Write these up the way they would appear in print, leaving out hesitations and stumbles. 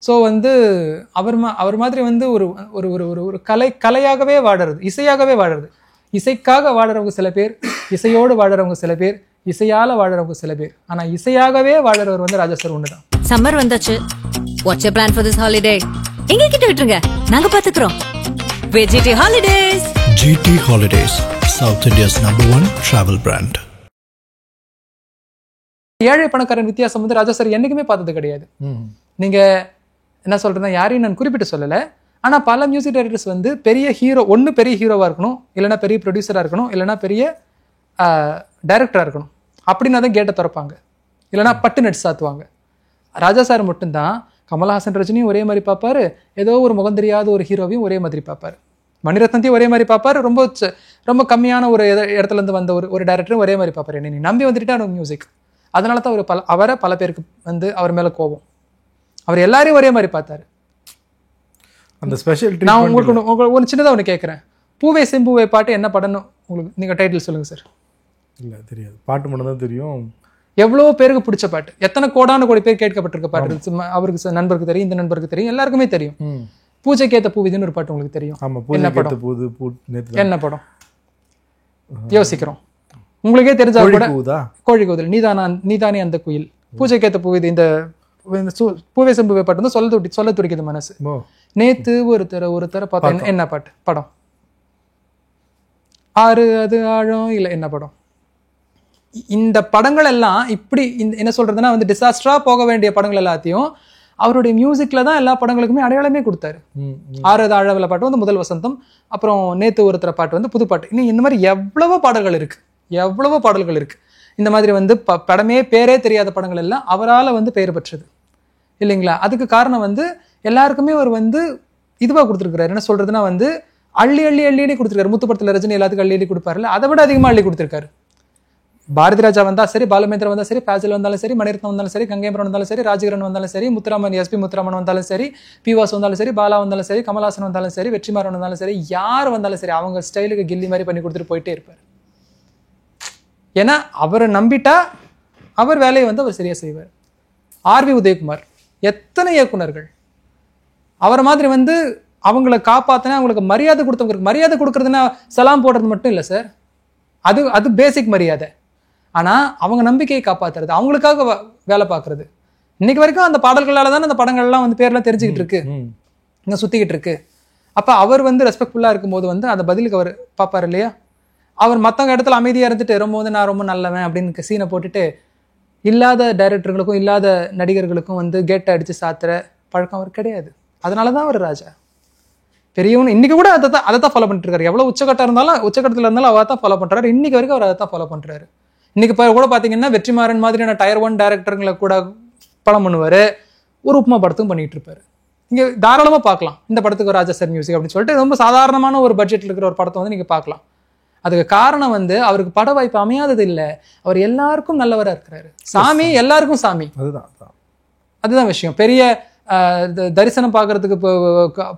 So வந்து அவர் மாதிரி வந்து ஒரு ஒரு ஒரு ஒரு ஒரு கலையாகவே வாடுறது, இசையாகவே வாடுறது. இசைக்காக வாடுறவங்க சில பேர், இசையோடு வாடுறவங்க சில பேர், இசையால வாடுறவங்க சில பேர். ஆனா இசையாகவே வாடுறவர் வந்து ராஜா சார் ஒண்ணுதான். சம்மர் வந்தாச்சு. What's your plan for this holiday? எங்க கிட்ட விட்டுருங்க, நாங்க பாத்துக்கிறோம். GT Holidays. GT Holidays, South India's #1 travel brand. ஏழை பணக்காரன் வித்தியாசம் வந்து ராஜா சார் என்னைக்குமே பார்த்தது கிடையாது. நீங்க என்ன சொல்றேன்னா, யாரையும் நான் குறிப்பிட்டு சொல்லலை. ஆனா பல மியூசிக் டைரக்டர்ஸ் வந்து பெரிய ஹீரோ, ஒன்று பெரிய ஹீரோவா இருக்கணும், இல்லைன்னா பெரிய ப்ரொடியூசரா இருக்கணும், இல்லைன்னா பெரிய டைரக்டரா இருக்கணும். அப்படின்னா தான் கேட்டை திறப்பாங்க, இல்லைன்னா பட்டு நெட் சாத்துவாங்க. ராஜா சார் மட்டும்தான் கமல்ஹாசன் ரஜினியும் ஒரே மாதிரி பார்ப்பாரு, ஏதோ ஒரு முகம் தெரியாத ஒரு ஹீரோவையும் ஒரே மாதிரி பார்ப்பாரு, மணிரத்னத்தையும் ஒரே மாதிரி பார்ப்பாரு, ரொம்ப கம்மியான ஒரு இடத்துல இருந்து வந்த ஒரு டைரக்டரும் ஒரே மாதிரி பார்ப்பாரு. நீ நம்பி வந்துட்டா அவனுக்கு மியூசிக். அதனால தான் அவரை பல பேருக்கு வந்து அவர் மேல கோபம். அவர் எல்லாரையும் ஒரே மாதிரி பார்த்தாரு. அந்த ஸ்பெஷல் நான் உங்களுக்கு ஒரு சின்னதாக ஒன்று கேட்குறேன். பூவே செம்பூவே பாட்டு என்ன படம்னு உங்களுக்கு நீங்கள் டைட்டில் சொல்லுங்க சார். இல்லை தெரியாது, பாட்டு மட்டும் தான் தெரியும். எவ்வளோ பேருக்கு பிடிச்ச பாட்டு, எத்தனை கோடான கோடி பேர் கேட்கப்பட்டிருக்க பாட்டு. அவருக்கு நண்பருக்கு தெரியும், இந்த நண்பருக்கு தெரியும், எல்லாருக்குமே தெரியும். பூஜைக்கேத்த பூவிதுன்னு ஒரு பாட்டு உங்களுக்கு தெரியும். என்ன படம்? என்ன படம் யோசிக்கிறோம். உங்களுக்கே தெரிஞ்சா கூட கோழி கூதல், நீதானே அந்த குயில், பூஜைக்கேத்த பூவிது. இந்த பூவே செம்புவே பாட்டு வந்து சொல்ல துடிக்குது மனசு. நேத்து ஒரு தர பார்த்தா என்ன பாட்டு படம்? ஆறு அது ஆழம் இல்லை என்ன படம்? இந்த படங்கள் எல்லாம் இப்படி என்ன சொல்றதுன்னா வந்து டிசாஸ்டரா போக வேண்டிய படங்கள் எல்லாத்தையும் அவருடைய மியூசிக்ல தான் எல்லா படங்களுக்குமே அடையாளமே கொடுத்தாரு. ஆறு ஆழவில பாட்டு வந்து முதல் வசந்தம், அப்புறம் நேத்து ஒருத்தர பாட்டு வந்து புது பாட்டு. இன்னும் இந்த மாதிரி எவ்வளவோ பாடல்கள் இருக்கு. இந்த மாதிரி வந்து படமே பேரே தெரியாத படங்கள் எல்லாம் அவரால் வந்து பெயர் பெற்றது இல்லைங்களா? அதுக்கு காரணம் வந்து எல்லாருக்குமே அவர் வந்து இதுவாக கொடுத்துருக்காரு. என்ன சொல்றதுன்னா வந்து அள்ளி கொடுத்துருக்காரு. முத்துப்படத்தில் ரஜினி எல்லாத்துக்கும் அள்ளி கொடுப்பாருல்ல, அதை விட அதிகமாக அள்ளி கொடுத்துருக்காரு. பாரதி ராஜா வந்தா சரி, பாலுமேந்திரா வந்தா சரி, பாஜல் வந்தாலும் சரி, மணிரத்னம் வந்தாலும் சரி, கங்கைபுரம் வந்தாலும் சரி, ராஜகிரண் வந்தாலும் சரி, SP முத்துராமன் வந்தாலும் சரி, பிவாஸ் வந்தாலும் சரி, பாலா வந்தாலும் சரி, கமல்ஹாசன் வந்தாலும் சரி, வெற்றிமாறன் வந்தாலும் சரி, யார் வந்தாலும் சரி, அவங்க ஸ்டைலுக்கு கில்லி மாதிரி பண்ணி கொடுத்துட்டு போயிட்டே இருப்பார். ஏன்னா அவரை நம்பிட்டா அவர் வேலையை வந்து அவர் சரியா செய்வார். RV உதயகுமார், எத்தனை இயக்குனர்கள் அவரை மாதிரி வந்து அவங்கள காப்பாத்தினா, அவங்களுக்கு மரியாதை கொடுத்தவங்களுக்கு. மரியாதை கொடுக்கறதுன்னா சலாம் போடுறது மட்டும் இல்லை சார், அது பேசிக் மரியாதை. ஆனா அவங்க நம்பிக்கையை காப்பாத்துறது, அவங்களுக்காக வேலை பார்க்கறது. இன்னைக்கு வரைக்கும் அந்த பாடல்களால தானே அந்த படங்கள்லாம் வந்து பேர்லாம் தெரிஞ்சுக்கிட்டு இருக்கு, இங்க சுத்திக்கிட்டு இருக்கு. அப்ப அவர் வந்து ரெஸ்பெக்ட்ஃபுல்லா இருக்கும்போது வந்து அந்த பதிலுக்கு அவர் பார்ப்பாரு இல்லையா? அவர் மற்றவங்க இடத்துல அமைதியா இருந்துட்டு ரொம்ப நான் ரொம்ப நல்லவன் அப்படின்னு சீனை போட்டுட்டு இல்லாத டைரக்டர்களுக்கும் இல்லாத நடிகர்களுக்கும் வந்து கேட்டை அடிச்சு சாத்துற பழக்கம் அவர் கிடையாது. அதனாலதான் அவர் ராஜா பெரியவனு. இன்னைக்கு கூட அதை தான் ஃபாலோ பண்ணிட்டு இருக்காரு. எவ்வளவு உச்சகட்டத்துல இருந்தாலும் அவர் தான் ஃபாலோ பண்றாரு. இன்னைக்கு வரைக்கும் அவர் அதை தான் ஃபாலோ பண்றாரு. இன்னைக்கு கூட பாத்தீங்கன்னா வெற்றிமாறன் மாதிரியான Tier 1 டைரக்டருங்களை கூட படம் பண்ணுவாரு, ஒரு உப்புமா படத்தும் பண்ணிட்டு இருப்பாரு. இங்க தாராளமா பார்க்கலாம் இந்த படத்துக்கு ராஜா சார் மியூசிக் அப்படின்னு சொல்லிட்டு ரொம்ப சாதாரணமான ஒரு பட்ஜெட்ல இருக்கிற ஒரு படத்தை வந்து நீங்க பார்க்கலாம். அதுக்கு காரணம் வந்து அவருக்கு பட வாய்ப்பு அமையாதது இல்லை, அவர் எல்லாருக்கும் நல்லவரா இருக்கிறாரு. சாமி எல்லாருக்கும் சாமி, அதுதான் விஷயம். பெரிய தரிசனம் பார்க்கறதுக்கு இப்போ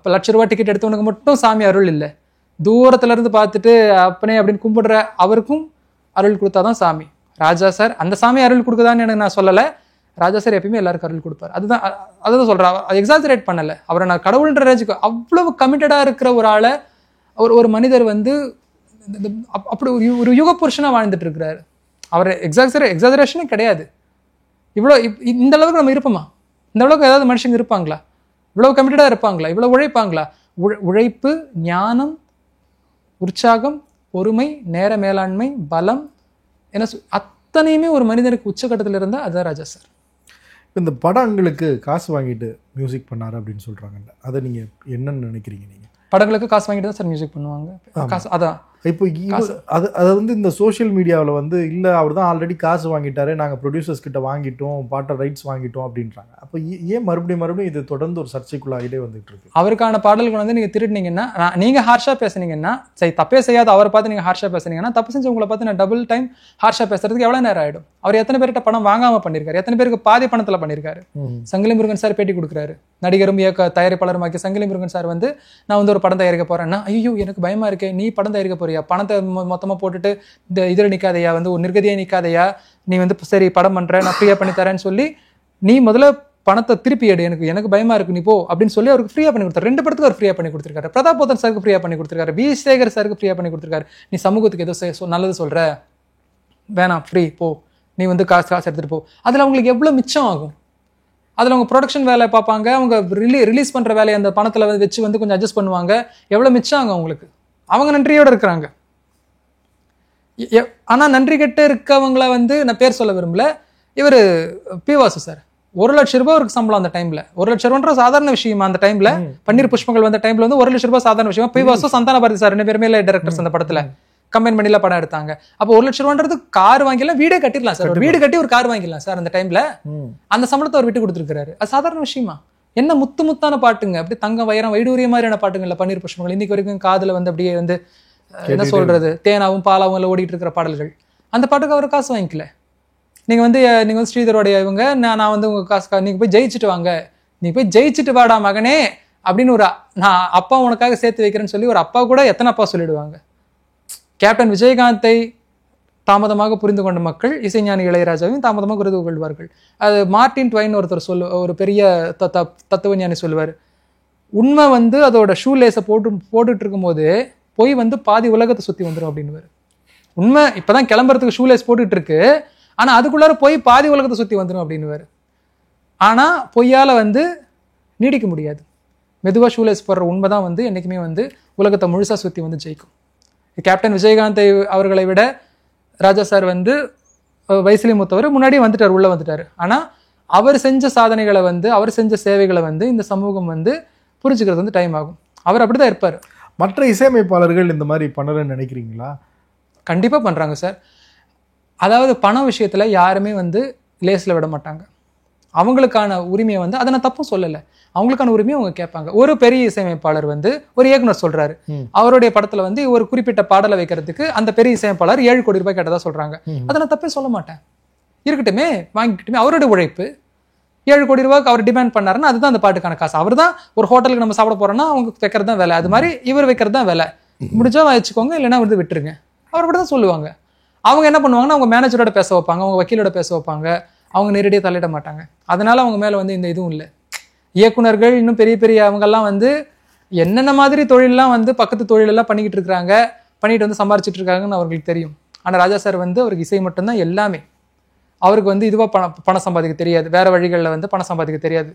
₹1,00,000 டிக்கெட் எடுத்தவனுக்கு மட்டும் சாமி அருள் இல்லை. தூரத்துல இருந்து பார்த்துட்டு அப்பனே அப்படின்னு கும்பிடுற அவருக்கும் அருள் கொடுத்தாதான் சாமி. ராஜா சார் அந்த சாமி அருள் கொடுக்குதான்னு எனக்கு நான் சொல்லலை. ராஜா சார் எப்பயுமே எல்லாருக்கும் அருள் கொடுப்பார். அதுதான் சொல்றேன், எக்ஸாஜரேட் பண்ணலை. அவரை நான் கடவுள்ன்ற ரேஞ்சுக்கு அவ்வளவு கமிட்டடா இருக்கிற ஒரு ஆளை ஒரு மனிதர் வந்து அப்படி ஒரு யுக புருஷனா வாழ்ந்துட்டு இருக்கிறாரு. அவர் எக்ஸாஜரேஷனே கிடையாது. இந்த அளவுக்கு நம்ம இருப்போமா? இந்த அளவுக்கு ஏதாவது மனுஷங்க இருப்பாங்களா? இவ்வளவு கமிட்டடா இருப்பாங்களா? இவ்வளவு உழைப்பாங்களா? உழைப்பு, ஞானம், உற்சாகம், பொறுமை, நேர மேலாண்மை, பலம், என்ன அத்தனையுமே ஒரு மனிதனுக்கு உச்சகட்டத்தில் இருந்தா அதுதான் ராஜா சார். இந்த படங்களுக்கு காசு வாங்கிட்டு மியூசிக் பண்ணாரு அப்படின்னு சொல்றாங்கல்ல, அதை நீங்க என்னன்னு நினைக்கிறீங்க? நீங்க படங்களுக்கு காசு வாங்கிட்டு தான் சார் மியூசிக் பண்ணுவாங்க. காசு அதான் இப்போ அதை வந்து இந்த சோஷியல் மீடியாவில் வந்து இல்லை அவர் தான் ஆல்ரெடி காசு வாங்கிட்டாரு, நாங்கள் ப்ரொடியூசர்ஸ் கிட்ட வாங்கிட்டோம், பாட்டை ரைட்ஸ் வாங்கிட்டோம் அப்படின்றாங்க. அப்போ ஏன் மறுபடியும் இது தொடர்ந்து ஒரு சர்ச்சைக்குள்ளாகிட்டே வந்துட்டு இருக்கு? அவருக்கான பாடல்கள் வந்து நீங்கள் திருடினீங்கன்னா, நீங்கள் ஹார்ஷாக பேசுனீங்கன்னா, சரி தப்பே செய்யாத அவரை பார்த்து நீங்கள் ஹார்ஷாக பேசுனீங்கன்னா, தப்பு செஞ்சவங்களை பார்த்து நான் டபுள் டைம் ஹார்ஷாக பேசுறதுக்கு எவ்வளோ நேரம் ஆகிடும்? அவர் எத்தனை பேர்கிட்ட பணம் வாங்காமல் பண்ணியிருக்காரு, எத்தனை பேருக்கு பாதி பணத்தில் பண்ணியிருக்காரு. சங்கிலி முருகன் சார் பேட்டி கொடுக்குறாரு, நடிகரும் தயாரிப்பாளருமாக்கி சங்கிலி முருகன் சார் வந்து நான் வந்து ஒரு படம் தயாரிக்க போறேன்னா, ஐயோ எனக்கு பயமா இருக்கே, நீ படம் தயாரிக்க போறியா, பணத்தை மொத்தமா போட்டுட்டு இந்த இதில் நிக்காதையா, வந்து ஒரு நிர்கதியா நிக்காதையா, நீ வந்து சரி படம் பண்ற நான் ஃப்ரீயா பண்ணி தரேன்னு சொல்லி நீ முதல்ல பணத்தை திருப்பி எடு, எனக்கு பயமா இருக்கு நீ போ அப்படின்னு சொல்லி அவருக்கு ஃப்ரீயா பண்ணி கொடுத்தாரு. 2 படத்துக்கு அவர் ஃப்ரீயா பண்ணி கொடுத்திருக்காரு. பிரதாப் போத்தன் சாருக்கு ஃப்ரீயா பண்ணி கொடுத்திருக்காரு. வி சேகர் சாருக்கு ஃப்ரீயா பண்ணி கொடுத்திருக்காரு. நீ சமூகத்துக்கு ஏதோ நல்லது சொல்ற, வேணாம் ஃப்ரீ போ, நீ வந்து காசு எடுத்துட்டு போ. அதுல அவங்களுக்கு எவ்வளவு மிச்சம் ஆகும். அதில் அவங்க ப்ரொடக்ஷன் வேலை பார்ப்பாங்க, அவங்க ரிலீஸ் பண்ணுற வேலையை அந்த பணத்தில் வச்சு வந்து கொஞ்சம் அட்ஜஸ்ட் பண்ணுவாங்க. எவ்வளோ மிச்சம் ஆகும் அவங்களுக்கு. அவங்க நன்றியோடு இருக்கிறாங்க. ஆனால் நன்றி கெட்டு இருக்கவங்கள வந்து நான் பேர் சொல்ல விரும்பல. இவர் பி வாசு சார் 1 லட்சம் ரூபாய் அவருக்கு சம்பளம் அந்த டைமில். 1 லட்சம் ரூபான்ற சாதாரண விஷயமா அந்த டைமில். பன்னீர் புஷ்பங்கள் வந்த டைமில் வந்து 1 லட்சம் ரூபாய் சாதாரண விஷயமா. பி வாசு சந்தான பாரதி சார் 2 பேருமே இல்லை டைரக்டர்ஸ் அந்த படத்தில் கம்பைன் பண்ணில படம் எடுத்தாங்க. அப்போ 1 லட்சம் ரூபான்றது கார் வாங்கிடலாம், வீடே கட்டிடலாம் சார். வீடு கட்டி ஒரு கார் வாங்கிடலாம் சார் அந்த டைம்ல. அந்த சம்பளத்தை அவர் விட்டு கொடுத்துருக்காரு. அது சாதாரண விஷயமா? என்ன முத்தான பாட்டுங்க, அப்படி தங்கம் வைரம் வைடூரிய மாதிரியான பாட்டுங்கள்ல பன்னீர் புஷ்பங்கள் இன்னைக்கு வரைக்கும் காதுல வந்து அப்படியே வந்து என்ன சொல்றது, தேனாவும் பாலாவும் எல்லாம் ஓடிட்டு இருக்கிற பாடல்கள். அந்த பாட்டுக்கு அவர் காசு வாங்கிக்கல. நீங்க வந்து ஸ்ரீதரோடைய இவங்க நான் வந்து உங்க காசு நீங்க போய் ஜெயிச்சுட்டு வாங்க, நீ போய் ஜெயிச்சுட்டு வாடா மகனே அப்படின்னு ஒரு நான் அப்பா உனக்காக சேர்த்து வைக்கிறேன்னு சொல்லி ஒரு அப்பா கூட எத்தனை அப்பா சொல்லிடுவாங்க. கேப்டன் விஜயகாந்தை தாமதமாக புரிந்து கொண்ட மக்கள் இசைஞானி இளையராஜாவையும் தாமதமாக புரிந்து கொள்வார்கள். அது மார்ட்டின் ட்வைன் ஒருத்தர் ஒரு பெரிய தத்துவஞானி சொல்லுவார், உண்மை வந்து அதோட ஷூ லேஸை போட்டுட்டு இருக்கும்போது போய் வந்து பாதி உலகத்தை சுற்றி வந்துடும் அப்படின்னு. உண்மை இப்போதான் கிளம்புறதுக்கு ஷூ லேஸ் போட்டுட்டு இருக்கு, ஆனால் அதுக்குள்ளார போய் பாதி உலகத்தை சுற்றி வந்துடும் அப்படின்னு. ஆனால் பொய்யால் வந்து நீடிக்க முடியாது. மெதுவாக ஷூ லேஸ் போடுற உண்மை தான் வந்து என்றைக்குமே வந்து உலகத்தை முழுசாக சுற்றி வந்து ஜெயிக்கும். கேப்டன் விஜயகாந்தை அவர்களை விட ராஜா சார் வந்து வயசுலேயும் மூத்தவர், முன்னாடியே வந்துட்டார், உள்ளே வந்துட்டார். ஆனால் அவர் செஞ்ச சாதனைகளை வந்து அவர் செஞ்ச சேவைகளை வந்து இந்த சமூகம் வந்து புரிஞ்சுக்கிறது வந்து டைம் ஆகும். அவர் அப்படி தான் இருப்பார். மற்ற இசையமைப்பாளர்கள் இந்த மாதிரி பண்ணலன்னு நினைக்கிறீங்களா? கண்டிப்பாக பண்ணுறாங்க சார். அதாவது பண விஷயத்தில் யாருமே வந்து லேஸில் விட மாட்டாங்க. அவங்களுக்கான உரிமையை வந்து அதை நான் தப்பும் சொல்லலை, அவங்களுக்கான உரிமையை அவங்க கேட்பாங்க. ஒரு பெரிய இசையமைப்பாளர் வந்து ஒரு இயக்குனர் சொல்றாரு, அவருடைய படத்துல வந்து ஒரு குறிப்பிட்ட பாடலை வைக்கிறதுக்கு அந்த பெரிய இசையமைப்பாளர் 7 கோடி ரூபாய் கேட்டதா சொல்றாங்க. அதை நான் தப்பே சொல்ல மாட்டேன். இருக்கட்டுமே, வாங்கிக்கிட்டுமே, அவருடைய உழைப்பு. 7 கோடி ரூபாய்க்கு அவர் டிமாண்ட் பண்ணாருன்னா அதுதான் அந்த பாட்டுக்கான காசு. அவர் தான் ஒரு ஹோட்டலுக்கு நம்ம சாப்பிட போறோம்னா அவங்க வைக்கிறது தான் வேலை, அது மாதிரி இவர் வைக்கிறது தான் வேலை. முடிஞ்சா வச்சுக்கோங்க, இல்லைன்னா வந்து விட்டுருங்க, அவர் அப்படி தான் சொல்லுவாங்க. அவங்க என்ன பண்ணுவாங்கன்னா அவங்க மேனேஜரோட பேச வைப்பாங்க, அவங்க வக்கீலோட பேச வைப்பாங்க, அவங்க நேரடியாக தலையிட மாட்டாங்க. அதனால அவங்க மேலே வந்து இந்த இதுவும் இல்லை. இயக்குனர்கள் இன்னும் பெரிய பெரிய அவங்கெல்லாம் வந்து என்னென்ன மாதிரி தொழிலெலாம் வந்து பக்கத்து தொழிலெல்லாம் பண்ணிக்கிட்டு இருக்கிறாங்க, பண்ணிட்டு வந்து சம்பாரிச்சிட்டு இருக்காங்கன்னு அவர்களுக்கு தெரியும். ஆனால் ராஜா சார் வந்து அவருக்கு இசை மட்டும்தான் எல்லாமே. அவருக்கு வந்து இதுவாக பணம் சம்பாதிக்க தெரியாது, வேறு வழிகளில் வந்து பணம் சம்பாதிக்க தெரியாது.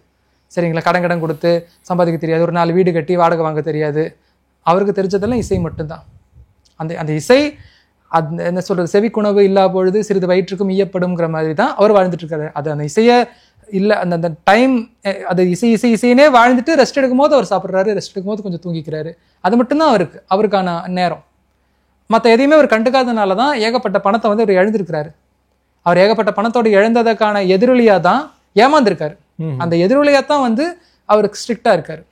சரிங்களா? கடன் கொடுத்து சம்பாதிக்க தெரியாது, ஒரு 4 வீடு கட்டி வாடகை வாங்க தெரியாது. அவருக்கு தெரிஞ்சதெல்லாம் இசை மட்டும்தான். அந்த இசை அது என்ன சொல்கிறது, செவிக்குணவு இல்லா பொழுது சிறிது வயிற்றுக்கும் ஈயப்படும்ங்கிற மாதிரி தான் அவர் வாழ்ந்துட்டு இருக்காரு. அது அந்த இசையை இல்லை, அந்த டைம் அது இசைனே வாழ்ந்துட்டு ரெஸ்ட் எடுக்கும் போது அவர் சாப்பிட்றாரு, ரெஸ்ட் எடுக்கும் போது கொஞ்சம் தூங்கிக்கிறாரு. அது மட்டும்தான் அவருக்கான நேரம். மற்ற எதையுமே அவர் கண்டுக்காதனால தான் ஏகப்பட்ட பணத்தை வந்து அவர் இழந்திருக்கிறாரு. அவர் ஏகப்பட்ட பணத்தோடு இழந்ததுக்கான எதிரொலியாக தான் ஏமாந்துருக்காரு. அந்த எதிரொலியாக தான் வந்து அவருக்கு ஸ்ட்ரிக்டாக இருக்காரு.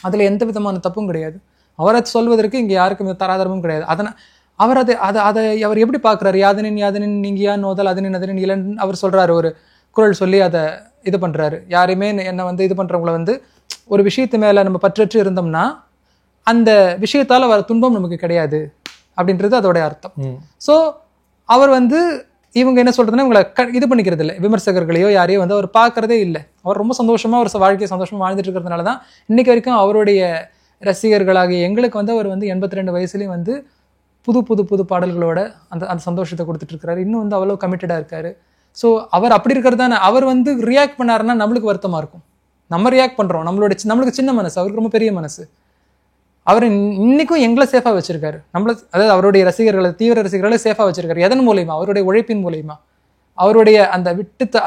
அதில் எந்த விதமான தப்பும் கிடையாது. அவரை சொல்வதற்கு இங்கே யாருக்கும் தராதரமும் கிடையாது. அதனால் அவர் அதை அவர் எப்படி பார்க்குறாரு, யாதனின் நீங்கியா நோதல் அதனின் இளன் அவர் சொல்கிறாரு, ஒரு குரல் சொல்லி அதை இது பண்ணுறாரு. யாரையுமே என்னை வந்து இது பண்ணுறவங்கள வந்து ஒரு விஷயத்து மேலே நம்ம பற்றற்று இருந்தோம்னா அந்த விஷயத்தால் வர துன்பம் நமக்கு கிடையாது அப்படின்றது அதோடைய அர்த்தம். ஸோ அவர் வந்து இவங்க என்ன சொல்கிறதுன்னா இவங்களை இது பண்ணிக்கிறது இல்லை, விமர்சகர்களையோ யாரையோ வந்து அவர் பார்க்குறதே இல்லை. அவர் ரொம்ப சந்தோஷமாக ஒரு வாழ்க்கையை சந்தோஷமாக வாழ்ந்துட்டு இருக்கிறதுனால தான் இன்றைக்கி வரைக்கும் அவருடைய ரசிகர்களாகிய எங்களுக்கு வந்து அவர் வந்து 82 வயசுலேயும் வந்து புது புது புது பாடல்களோட அந்த சந்தோஷத்தை கொடுத்துட்ருக்கிறாரு. இன்னும் வந்து அவ்வளோ கமிட்டடாக இருக்கார். ஸோ அவர் அப்படி இருக்கிறது தானே. அவர் வந்து ரியாக்ட் பண்ணாருன்னா நம்மளுக்கு வருத்தமாக இருக்கும். நம்ம ரியாக்ட் பண்ணுறோம், நம்மளுக்கு சின்ன மனசு, அவருக்கு ரொம்ப பெரிய மனசு. அவர் இன்னைக்கும் எங்களை சேஃபாக வச்சிருக்காரு. அதாவது அவருடைய ரசிகர்களை, தீவிர ரசிகர்களை சேஃபாக வச்சிருக்காரு. எதன் மூலயமா? அவருடைய உழைப்பின் மூலயமா, அவருடைய அந்த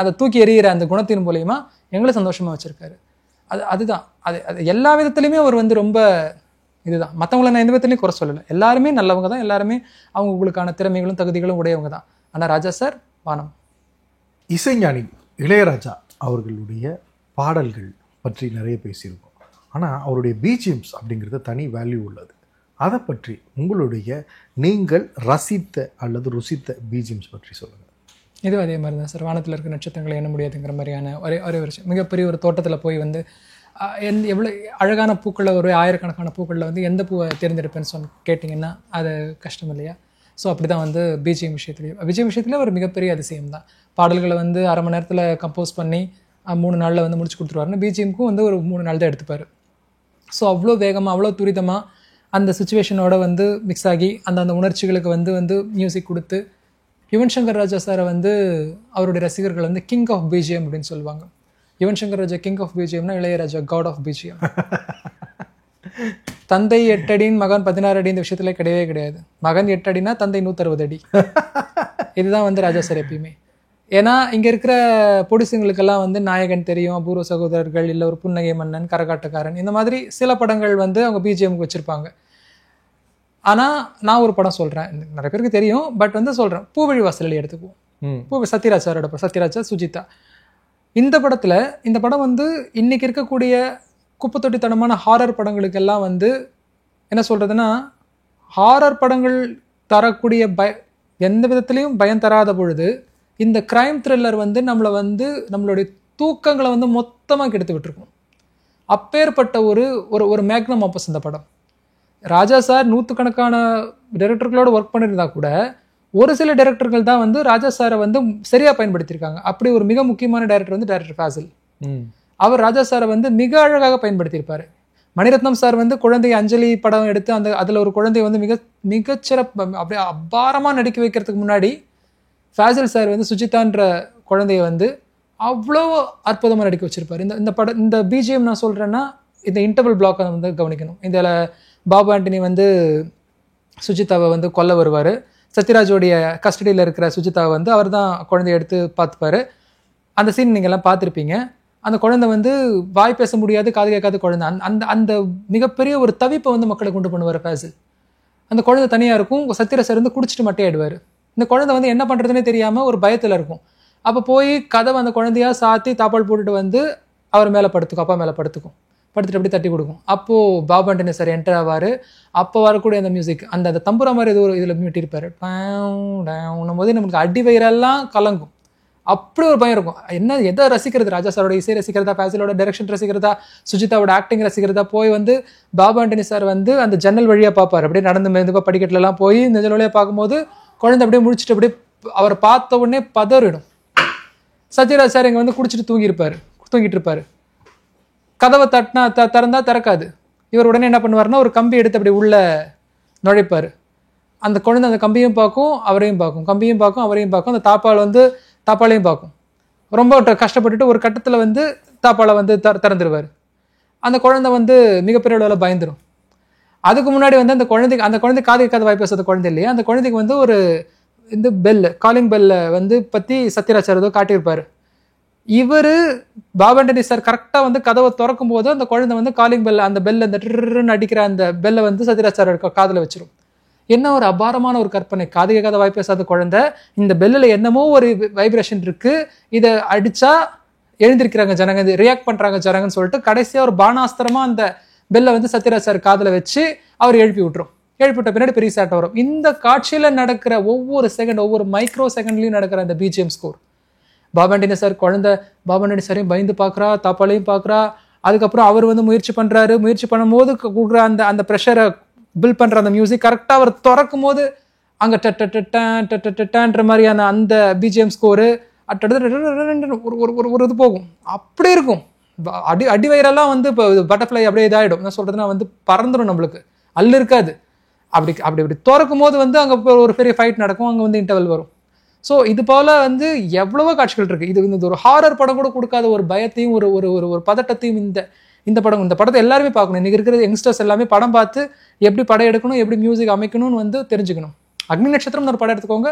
அதை தூக்கி எறிகிற அந்த குணத்தின் மூலயமா எங்களை சந்தோஷமாக வச்சிருக்காரு. அதுதான் அது எல்லா விதத்துலையுமே அவர் வந்து ரொம்ப இதுதான். மற்றவங்களை நான் எந்த விதத்துலையும் குறை சொல்லலை, எல்லாருமே நல்லவங்க தான், எல்லாருமே அவங்களுக்கான திறமைகளும் தகுதிகளும் உடையவங்க தான். ஆனால் ராஜா சார் வானம். இசைஞானி இளையராஜா அவர்களுடைய பாடல்கள் பற்றி நிறைய பேசியிருக்கோம். ஆனால் அவருடைய பிஜிஎம்ஸ் அப்படிங்கிறது தனி வேல்யூ உள்ளது. அதை பற்றி உங்களுடைய நீங்கள் ரசித்த அல்லது ருசித்த பிஜிஎம்ஸ் பற்றி சொல்லுங்கள். இதுவும் அதே மாதிரி தான் சார். வானத்தில் இருக்க நட்சத்திரங்களை எண்ண முடியாதுங்கிற மாதிரியான ஒரே ஒரு மிகப்பெரிய ஒரு தோட்டத்தில் போய் வந்து எவ்வளோ அழகான பூக்களில் ஒரு ஆயிரக்கணக்கான பூக்களில் வந்து எந்த பூவை தேர்ந்தெடுப்பேன்னு கேட்டிங்கன்னா அது கஷ்டம் இல்லையா? ஸோ அப்படி தான் வந்து விஜய் விஷயத்துலேயே ஒரு மிகப்பெரிய அதிசயம் தான். பாடல்களை வந்து 1/2 மணி நேரத்தில் கம்போஸ் பண்ணி 3 நாளில் வந்து முடிச்சு கொடுத்துருவாருன்னு பிஜிஎம்க்கும் வந்து ஒரு 3 நாள் தான் எடுத்துப்பார். ஸோ அவ்வளோ வேகமாக அவ்வளோ துரிதமாக அந்த சுச்சுவேஷனோட வந்து மிக்ஸ் ஆகி அந்த உணர்ச்சிகளுக்கு வந்து மியூசிக் கொடுத்து யுவன் சங்கர் ராஜா சாரை வந்து அவருடைய ரசிகர்கள் வந்து கிங் ஆஃப் பிஜிஎம் அப்படின்னு சொல்லுவாங்க. யுவன் சங்கர் ராஜா கிங் ஆஃப் பிஜிஎம்னா இளையராஜா காட் ஆஃப் பிஜிஎம். தந்தை 8 அடின்னு மகன் 16 அடி இந்த விஷயத்துல கிடையவே கிடையாது. மகன் 8 அடினா தந்தை 160 அடி. இதுதான் வந்து ராஜா சார் எப்பயுமே. ஏன்னா இங்க இருக்கிற பொடிசுங்களுக்கெல்லாம் வந்து நாயகன் தெரியும், அபூர்வ சகோதரர்கள், இல்லை ஒரு புன்னகை மன்னன், கரகாட்டக்காரன், இந்த மாதிரி சில படங்கள் வந்து அவங்க பிஜிஎம்க்கு வச்சிருப்பாங்க. ஆனா நான் ஒரு படம் சொல்றேன், நிறைய பேருக்கு தெரியும், பட் வந்து சொல்றேன். பூவழி வாசலில் எடுத்துக்குவோம். சத்யராஜ் சாரோட படம், சத்யராஜா சுஜிதா. இந்த படம் வந்து இன்னைக்கு இருக்கக்கூடிய குப்பத்தொட்டித்தனமான ஹாரர் படங்களுக்கெல்லாம் வந்து என்ன சொல்றதுன்னா, ஹாரர் படங்கள் தரக்கூடிய எந்த விதத்திலையும் பயம் தராத பொழுது இந்த கிரைம் த்ரில்லர் வந்து நம்மளை வந்து நம்மளுடைய தூக்கங்களை வந்து மொத்தமாக கெடுத்து விட்டுருக்கும். அப்பேற்பட்ட ஒரு மேக்னம் ஆப்பஸ் இந்த படம். ராஜா சார் 100கணக்கான டைரக்டர்களோடு ஒர்க் பண்ணியிருந்தா கூட ஒரு சில டைரக்டர்கள் தான் வந்து ராஜா சாரை வந்து சரியாக பயன்படுத்தியிருக்காங்க. அப்படி ஒரு மிக முக்கியமான டைரக்டர் வந்து டைரக்டர் ஃபாசில். அவர் ராஜா சாரை வந்து மிக அழகாக பயன்படுத்தியிருப்பார். மணிரத்னம் சார் வந்து குழந்தை அஞ்சலி படம் எடுத்து அதில் ஒரு குழந்தைய வந்து மிகச்சிறப்பு அப்படியே அபாரமாக நடிக்க வைக்கிறதுக்கு முன்னாடி ஃபாசில் சார் வந்து சுஜிதான்ற குழந்தைய வந்து அவ்வளோ அற்புதமாக நடிக்க வச்சிருப்பார். இந்த பிஜிஎம் நான் சொல்கிறேன்னா இந்த இன்டர்வல் பிளாக்கை வந்து கவனிக்கணும். இதில் பாபு ஆண்டனி வந்து சுஜிதாவை வந்து கொல்ல வருவார். சத்யராஜோடைய கஸ்டடியில் இருக்கிற சுஜிதாவை வந்து அவர் தான் குழந்தைய எடுத்து பார்த்துப்பார். அந்த சீன் நீங்கள்லாம் பார்த்துருப்பீங்க. அந்த குழந்தை வந்து வாய் பேச முடியாது, காது கேட்காத குழந்தை. அந்த மிகப்பெரிய ஒரு தவிப்பை வந்து மக்களை கொண்டு பண்ணுவார் ஃபாசில். அந்த குழந்தை தனியாக இருக்கும். சத்யராஜ் சார் வந்து குடிச்சிட்டு மட்டையாயிடுவார். இந்த குழந்தை வந்து என்ன பண்ணுறதுனே தெரியாமல் ஒரு பயத்தில் இருக்கும். அப்போ போய் கதவை அந்த குழந்தையா சாத்தி தாப்பால் போட்டுட்டு வந்து அவர் மேலே படுத்துக்கும், அப்பா மேலே படுத்துட்டு அப்படி தட்டி கொடுக்கும். அப்போது பாபு ஆண்டனி சார் என்டர் ஆவார். அப்போ வரக்கூடிய அந்த மியூசிக், அந்த தம்புரா மாதிரி ஏதோ ஒரு இதில் மீட்டிருப்பார். உண்ணும் போது நமக்கு அடி வயிறெல்லாம் கலங்கும். அப்படி ஒரு பயம் இருக்கும். எதை ரசிக்கிறது? ராஜா சாரோட இசை ரசிக்கிறதா, ஃபாசிலோட டைரக்ஷன் ரசிக்கிறதா, சுஜிதாவோட ஆக்டிங் ரசிக்கிறதா? போய் வந்து பாபு ஆண்டனி சார் வந்து அந்த ஜன்னல் வழியாக பார்ப்பார். அப்படியே நடந்து மெதுவாக படிக்கட்டுலலாம் போய் இந்த ஜன்னல் வழியாக பார்க்கும்போது குழந்தை அப்படியே முடிச்சுட்டு அப்படியே அவரை பார்த்த உடனே பதறிடும். சத்யராஜ் சார் இங்கே வந்து தூங்கிட்டு இருப்பார். கதவை தட்டினா திறந்தா திறக்காது. இவர் உடனே என்ன பண்ணுவார்னா ஒரு கம்பி எடுத்து அப்படி உள்ள நுழைப்பார். அந்த குழந்தை அந்த கம்பியும் பார்க்கும், அவரையும் பார்க்கும், கம்பியும் பார்க்கும், அவரையும் பார்க்கும். அந்த தாப்பாளையும் பார்க்கும். ரொம்ப கஷ்டப்பட்டுட்டு ஒரு கட்டத்தில் வந்து தாப்பாளை வந்து திறந்துருவார். அந்த குழந்தை வந்து மிகப்பெரிய அளவில் பயந்துடும். அதுக்கு முன்னாடி வந்து அந்த குழந்தை காது கேட்காத வாய் பேசாத குழந்தை இல்லையா, அந்த குழந்தைக்கு வந்து ஒரு இந்த காலிங் பெல்ல வந்து பற்றி சத்யராஜ் சார் ஏதோ காட்டியிருப்பார். இவர் பாபு ஆண்டனி சார் கரெக்டாக வந்து கதவை திறக்கும் போது அந்த குழந்தை வந்து காலிங் பெல், அந்த பெல்ல அந்த ட்ருன்னு அடிக்கிற அந்த பெல்லை வந்து சத்யராஜ் சார் காதில் வச்சிரும். என்ன ஒரு அபாரமான ஒரு கற்பனை! காது கேட்காத வாய் பேசாத குழந்தை, இந்த பெல்லில் என்னமோ ஒரு வைப்ரேஷன் இருக்கு, இதை அடிச்சா எழுந்திருக்கிறாங்க ஜனங்க, ரியாக்ட் பண்றாங்க ஜனங்கன்னு சொல்லிட்டு கடைசியாக ஒரு பானாஸ்திரமா அந்த பெல்லை வந்து சத்யராஜ் சார் காதில் வச்சு அவர் எழுப்பி விட்ட பின்னாடி பெரிய சாட்டை வரும். இந்த காட்சியில் நடக்கிற ஒவ்வொரு செகண்ட், ஒவ்வொரு மைக்ரோ செகண்ட்லையும் நடக்கிற அந்த BGM score. Babu Antony sir குழந்தை பாபு ஆண்டனி சாரையும் பயந்து பார்க்குறா, தாப்பாலையும் பார்க்குறா. அதுக்கப்புறம் அவர் வந்து முயற்சி பண்ணும்போது கொடுக்குற அந்த ப்ரெஷரை பில்ட் பண்ணுற அந்த மியூசிக் கரெக்டாக அவர் திறக்கும் போது அங்கே டன்ற மாதிரியான அந்த பிஜிஎம் ஸ்கோரு ஒரு இது போகும். அப்படி இருக்கும். அடி வயிறெல்லாம் வந்து இப்போ பட்டர்ஃப்ளை அப்படியே இதாகிடும். என்ன சொல்கிறதுனா வந்து பறந்துடும், நம்மளுக்கு அல்லு இருக்காது. அப்படி திறக்கும் போது வந்து அங்கே ஒரு பெரிய ஃபைட் நடக்கும், அங்கே வந்து இன்டர்வல் வரும். ஸோ இது போல் வந்து எவ்வளவோ காட்சிகள் இருக்குது. இது ஒரு ஹாரர் படம் கூட கொடுக்காத ஒரு பயத்தையும் ஒரு பதட்டத்தையும் இந்த படத்தை எல்லாருமே பார்க்கணும். இன்றைக்கி இருக்கிற யங்ஸ்டர்ஸ் எல்லாமே படம் பார்த்து எப்படி படம் எடுக்கணும், எப்படி மியூசிக் அமைக்கணும்னு வந்து தெரிஞ்சுக்கணும். அக்னி நட்சத்திரம் ஒரு படம் எடுத்துக்கோங்க.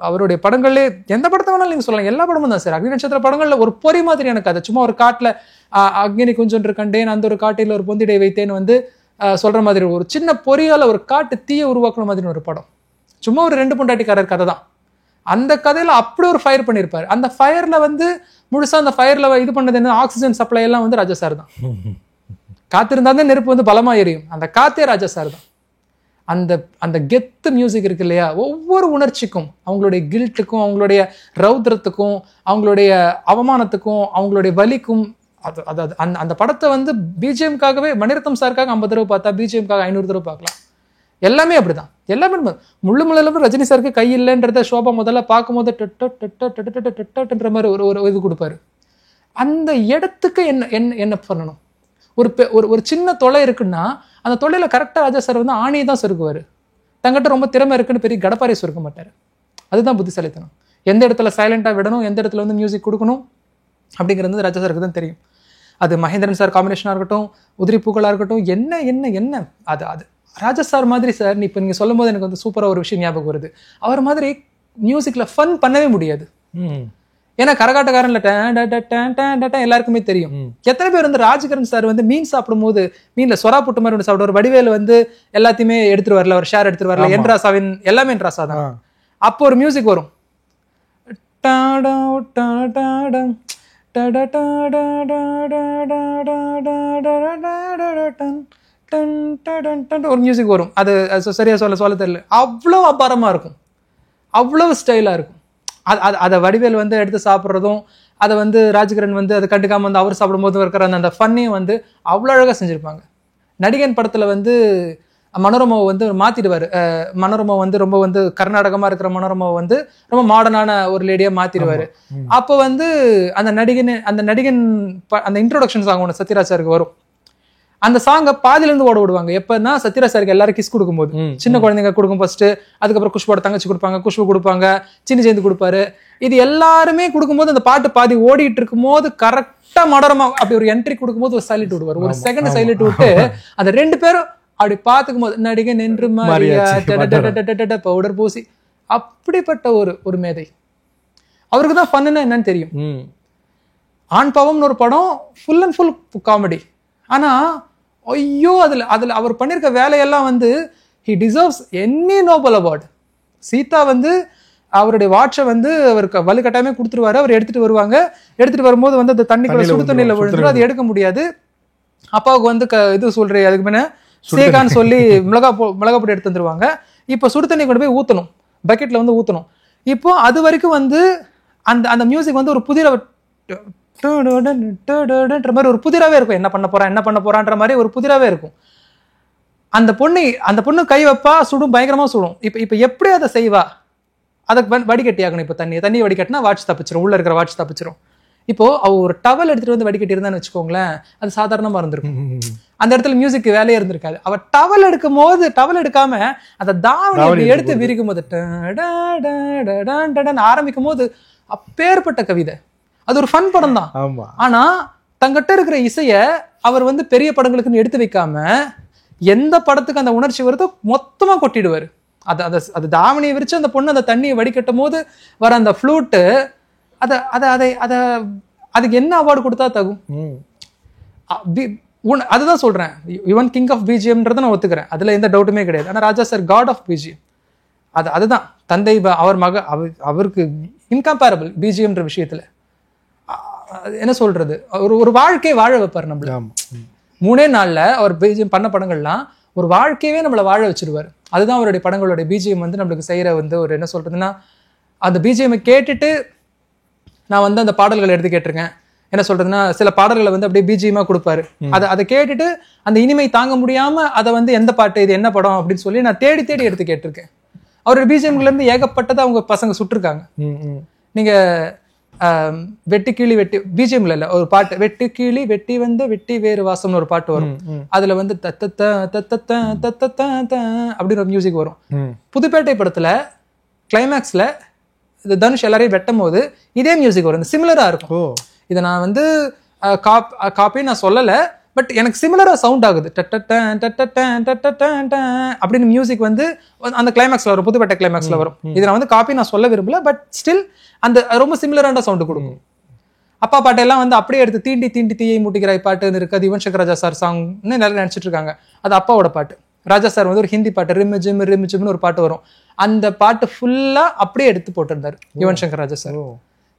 அவருடைய படங்கள்லே எந்த படத்தை வேணாலும் நீங்கள் சொல்லலாம், எல்லா படமும் தான் சார். அக்னி நட்சத்திர படங்களில் ஒரு பொறி மாதிரி எனக்கு அது சும்மா ஒரு காட்டில் அக்னி குஞ்சொன்று கண்டேன், அந்த ஒரு காட்டில் ஒரு பொந்திடை வைத்தேன்னு வந்து சொல்கிற மாதிரி ஒரு சின்ன பொறியால் ஒரு காட்டு தீயை உருவாக்குற மாதிரி ஒரு படம். சும்மா ஒரு 2 பொண்டாட்டிக்காரர் கதை தான். அந்த கதையில் அப்படி ஒரு ஃபயர் பண்ணியிருப்பார். அந்த ஃபயரில் வந்து முழுசாக அந்த ஃபயரில் இது பண்ணது என்ன, ஆக்சிஜன் சப்ளை எல்லாம் வந்து ராஜா சார் தான். காத்திருந்தால் தான் நெருப்பு வந்து பலமாக எரியும். அந்த காத்தே ராஜா சார் தான். அந்த கெத்து மியூசிக் இருக்கு இல்லையா, ஒவ்வொரு உணர்ச்சிக்கும், அவங்களுடைய கில்ட்டுக்கும், அவங்களுடைய ரௌத்ரத்துக்கும், அவங்களுடைய அவமானத்துக்கும், அவங்களுடைய வலிக்கும், அந்த படத்தை வந்து பிஜிஎம்காகவே மணிரத்னம் சாருக்காக 50 தடவை பார்த்தா பிஜிஎம்காக 500 தடவை பார்க்கலாம். எல்லாமே அப்படிதான். எல்லாமே முள்ளுமுள்ள ரஜினி சாருக்கு கை இல்லைன்றத சோபா முதல்ல பார்க்கும்போது டென்ற மாதிரி ஒரு இது கொடுப்பாரு. அந்த இடத்துக்கு என்ன பண்ணணும்? ஒரு சின்ன தொலை இருக்குன்னா அந்த தொலைல கரெக்டாக ராஜா சார் வந்து ஆணியை தான் சொருக்குவார். தங்கிட்ட ரொம்ப திறமை இருக்குன்னு பெரிய கடப்பாரை சொருக்க மாட்டார். அதுதான் புத்திசாலித்தனம். எந்த இடத்துல சைலண்டாக விடணும், எந்த இடத்துல வந்து மியூசிக் கொடுக்கணும் அப்படிங்கிறது ராஜா சாருக்கு தான் தெரியும். அது மகேந்திரன் சார் காம்பினேஷனாக இருக்கட்டும், உதிரி பூக்களாக இருக்கட்டும், என்ன அது ராஜா சார் மாதிரி சார் இப்போ நீங்கள் சொல்லும் போது எனக்கு வந்து சூப்பராக ஒரு விஷயம் ஞாபகம் வருது. அவர் மாதிரி மியூசிக்கில் ஃபன் பண்ணவே முடியாது. ஏன்னா கரகாட்டக்காரன்ல எல்லாருக்குமே தெரியும். எத்தனை பேர் வந்து ராஜ்கிரண் சார் வந்து மீன் சாப்பிடும் போது மீன்ல சொரா புட்டு மாதிரி ஒன்று சாப்பிடுவார். வடிவேலு வந்து எல்லாத்தையுமே எடுத்துட்டு வரல, ஒரு ஷேர் எடுத்துட்டு வரல, என் ராசாவின் எல்லாமே என் ராசா தான். அப்போ ஒரு மியூசிக் வரும், ஒரு மியூசிக் வரும். அது சரியா சொல்ல தெரியல, அவ்வளோ அபாரமா இருக்கும், அவ்வளவு ஸ்டைலா இருக்கும். அதை வடிவேல் வந்து எடுத்து சாப்பிட்றதும், அதை வந்து ராஜ்கிரண் வந்து அதை கண்டுக்காம வந்து அவர் சாப்பிடும் போது இருக்கிற அந்த ஃபன்னையும் வந்து அவ்வளோ அழகாக செஞ்சுருப்பாங்க. நடிகன் படத்தில் வந்து மனோரமாவை வந்து மாற்றிடுவார். மனோரமா வந்து ரொம்ப வந்து கர்நாடகமாக இருக்கிற மனோரமாவை வந்து ரொம்ப மாடர்னான ஒரு லேடியாக மாற்றிடுவார். அப்போ வந்து அந்த நடிகன் அந்த இன்ட்ரோடக்ஷன் சாங் ஒன்று சத்யராஜ் சாருக்கு வரும். அந்த சாங்கை பாதியிலேருந்து ஓட விடுவாங்க. எப்பன்னா சத்யராஜ் சாருக்கு எல்லாரும் கிஸ் கொடுக்கும்போது, சின்ன குழந்தைங்க கொடுக்கும் ஃபர்ஸ்ட், அதுக்கப்புறம் குஷ்போட தங்கச்சி கொடுப்பாங்க, குஷ்பு கொடுப்பாங்க, சின்ன சேர்ந்து கொடுப்பாரு. இது எல்லாருமே கொடுக்கும்போது அந்த பாட்டு பாதி ஓடிட்டு இருக்கும் போது கரெக்டா மடரமா அப்படி ஒரு என்ட்ரி கொடுக்கும்போது ஒரு சைலண்ட் விடுவார். ஒரு செகண்ட் சைலண்ட் விட்டு அந்த ரெண்டு பேரும் அப்படி பார்த்துக்கும் போது நடிகன் என்று பவுடர் பூசி, அப்படிப்பட்ட ஒரு மேதை. அவருக்கு தான் ஃபன்னுன்னா என்னன்னு தெரியும். ஆண் பாவம்னு ஒரு படம் ஃபுல் அண்ட் ஃபுல் காமெடி. ஆனா ஐயோ அதுல அவர் பண்ணிருக்க வேலையெல்லாம் வந்து he deserves any Nobel award. Sita வந்து அவருடைய வாட்சை வந்து அவருக்கு வலுக்கட்டாயமே கொடுத்துருவாரு. அவர் எடுத்துட்டு வருவாங்க. எடுத்துட்டு வரும்போது வந்து அந்த தண்ணிக்குள்ள சுடு தண்ணியில விழுந்துடும், அது எடுக்க முடியாது. அப்பாவுக்கு வந்து இது சொல்றேன், அதுக்கு முன்ன சேகான்னு சொல்லி மிளகா பொடி எடுத்து வந்துருவாங்க. இப்போ சுடு தண்ணி கொண்டு போய் ஊற்றணும், பக்கெட்ல வந்து ஊற்றணும். இப்போ அது வரைக்கும் வந்து அந்த மியூசிக் வந்து ஒரு புதிர மாதிரி ஒரு புதிராவே இருக்கும். என்ன பண்ண போறான்ற மாதிரி ஒரு புதிராவே இருக்கும். அந்த பொண்ணு கை வைப்பா, சுடும், பயங்கரமா சுடும். இப்ப எப்படி அதை செய்வா? அதை வடிகட்டி ஆகணும். இப்போ தண்ணி வடிகட்டினா வாட்ச் தப்பிச்சிரும், உள்ள இருக்கிற வாட்ச் தப்பிச்சிரும். இப்போ அவ ஒரு டவல் எடுத்துட்டு வந்து வடிகட்டி இருந்தான்னு வச்சுக்கோங்களேன், அது சாதாரணமா இருந்திருக்கும். அந்த இடத்துல மியூசிக் வேலையே இருந்திருக்காது. அவ டவல் எடுக்காம அந்த தாவணி எடுத்து விரிக்கும் போது ஆரம்பிக்கும் போது அப்பேற்பட்ட கவிதை. அது ஒரு ஃபன் படம் தான். ஆனா தங்கிட்ட இருக்கிற இசைய அவர் வந்து பெரிய படங்களுக்குன்னு எடுத்து வைக்காம எந்த படத்துக்கு அந்த உணர்ச்சி வருதோ மொத்தமா கொட்டிடுவாரு. அது தாவணியை விரிச்சு அந்த பொண்ணு அந்த தண்ணியை வடிகட்டும் போது வர அந்த ஃப்ளூட்டு, அதுக்கு என்ன அவார்டு கொடுத்தா தகும்? அதுதான் சொல்றேன், யுவன் கிங் ஆஃப் பிஜிஎம்ன்றதை நான் ஒத்துக்கிறேன், அதுல எந்த டவுட்டுமே கிடையாது. ஆனா ராஜா சார் காட் ஆஃப் பிஜிஎம். அதுதான் தந்தை அவருக்கு இன்கம்பேரபிள் பிஜிஎம்ன்ற விஷயத்துல. என்ன சொல்றது, ஒரு வாழ்க்கையை வாழ வைப்பார் நம்மள. 3 நாள்ல அவர் பிஜிஎம் பண்ண படங்கள்லாம் ஒரு வாழ்க்கையவே நம்மளை வாழ வச்சிருவாரு. அதுதான் அவருடைய படங்களுடைய பிஜிஎம் வந்து நம்மளுக்கு செய்யற வந்து ஒரு என்ன சொல்றதுன்னா, அந்த பிஜிஎம் கேட்டுட்டு நான் வந்து அந்த பாடல்களை எடுத்து கேட்டிருக்கேன். என்ன சொல்றதுன்னா, சில பாடல்களை வந்து அப்படியே பிஜிஎமா கொடுப்பாரு. அதை கேட்டுட்டு அந்த இனிமை தாங்க முடியாம அதை வந்து எந்த பாட்டு, இது என்ன படம் அப்படின்னு சொல்லி நான் தேடி எடுத்து கேட்டிருக்கேன். அவருடைய பிஜிஎம்ல இருந்து ஏகப்பட்டதை அவங்க பசங்க சுட்டிருக்காங்க. நீங்க வெட்டி கிளி வெட்டி பிஜிஎம்ல இல்ல, ஒரு பாட்டு வெட்டி கிளி வெட்டி வந்து வெட்டி வேறு வாசம்னு ஒரு பாட்டு வரும். அதுல வந்து அப்படின்னு ஒரு மியூசிக் வரும். புதுப்பேட்டை படத்துல கிளைமேக்ஸ்ல தனுஷ் எல்லாரையும் வெட்டும் போது இதே மியூசிக் வரும், சிமிலரா இருக்கும். இதை நான் வந்து காப்பி நான் சொல்லல, பட் எனக்கு சிமிலரா சவுண்ட் ஆகுது. அப்படின்னு மியூசிக் வந்து அந்த கிளைமேக்ஸ்ல வரும், புதுப்பேட்டை கிளைமேக்ஸ்ல வரும். இதை நான் வந்து காப்பி நான் சொல்ல விரும்பல, பட் ஸ்டில் அந்த ரொம்ப சிமிலரான சவுண்டு கொடுக்கும். அப்பா பாட்டெல்லாம் வந்து அப்படியே எடுத்து தீண்டி தீயை மூட்டிக்கிறாய் பாட்டுன்னு இருக்கு. அது யுவன் சங்கர் ராஜா சார் சாங்னு எல்லாரும் நினைச்சிட்டு இருக்காங்க. அது அப்பாவோட பாட்டு. ராஜா சார் வந்து ஒரு ஹிந்தி பாட்டு ரிமிஜிம்னு ஒரு பாட்டு வரும். அந்த பாட்டு ஃபுல்லா அப்படியே எடுத்து போட்டிருந்தாரு யுவன் சங்கர் ராஜா சார்.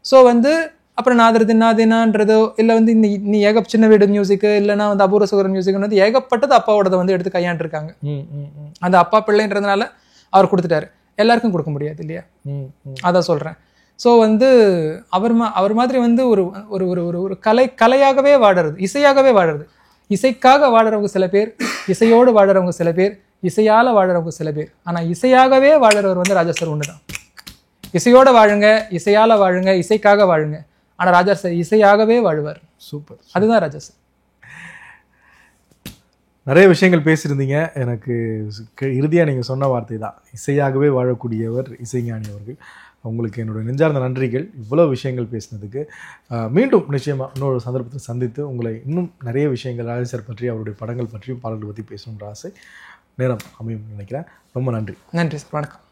ஸோ வந்து அப்புறம் நாதினான்றதோ இல்லை வந்து நீ சின்ன வீடு மியூசிக்கு இல்லைன்னா வந்து அபூர்வ சுகர் மியூசிக் வந்து ஏகப்பட்டது அப்பாவோடதை வந்து எடுத்து கையாண்டிருக்காங்க. அந்த அப்பா பிள்ளைன்றதுனால அவர் கொடுத்துட்டாரு, எல்லாருக்கும் கொடுக்க முடியாது இல்லையா, அதான் சொல்றேன். ஸோ வந்து அவர் மாதிரி வந்து ஒரு ஒரு ஒரு கலையாகவே வாடுறது, இசையாகவே வாடுறது. இசைக்காக வாடுறவங்க சில பேர், இசையோடு வாடுறவங்க சில பேர், இசையால வாடுறவங்க சில பேர். ஆனா இசையாகவே வாடுறவர் வந்து ராஜா சார் ஒண்ணுதான். இசையோட வாழுங்க, இசையால வாழுங்க, இசைக்காக வாழுங்க. ஆனா ராஜா சார் இசையாகவே வாழ்வார். சூப்பர். அதுதான் ராஜா சார். நிறைய விஷயங்கள் பேசியிருந்தீங்க. எனக்கு இறுதியாக நீங்கள் சொன்ன வார்த்தை தான், இசையாகவே வாழக்கூடியவர் இசைஞானி அவர்கள். உங்களுக்கு என்னோட நெஞ்சார்ந்த நன்றிகள் இவ்வளோ விஷயங்கள் பேசினதுக்கு. மீண்டும் நிச்சயமாக இன்னொரு சந்தர்ப்பத்தை சந்தித்து உங்களை இன்னும் நிறைய விஷயங்கள் ராஜா சார் பற்றி, அவருடைய படங்கள் பற்றியும் பாடல்கள் பற்றி பேசணுன்ற ஆசை நேரம் அமையும் நினைக்கிறேன். ரொம்ப நன்றி. நன்றி சார். வணக்கம்.